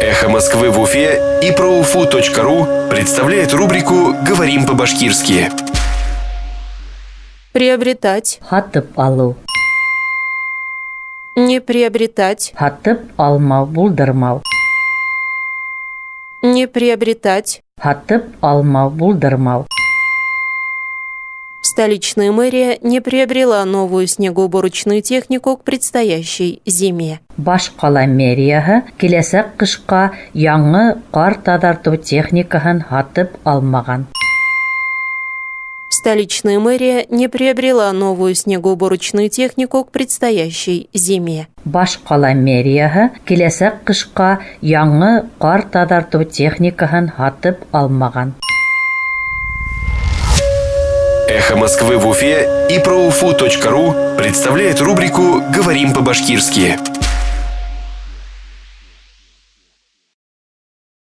«Эхо Москвы» в Уфе и ProUFU.ru представляет рубрику «Говорим по-башкирски». Приобретать. Хатып алу. Не приобретать. Хатып алмау, булдырмау. Не приобретать. Хатып алмау, булдырмау. Столичная мэрия не приобрела новую снегоуборочную технику к предстоящей зиме. Баш кала мэрияһы киләсәк кышка яңы кар таҙартыу техникаһын һатып алмаган. Столичная мэрия не приобрела новую снегоуборочную технику к предстоящей зиме. Баш кала мэрияһы киләсәк кышка яңы кар таҙартыу техникаһын һатып алмаган. «Эхо Москвы» в Уфе и ProUFU.ru представляет рубрику «Говорим по-башкирски».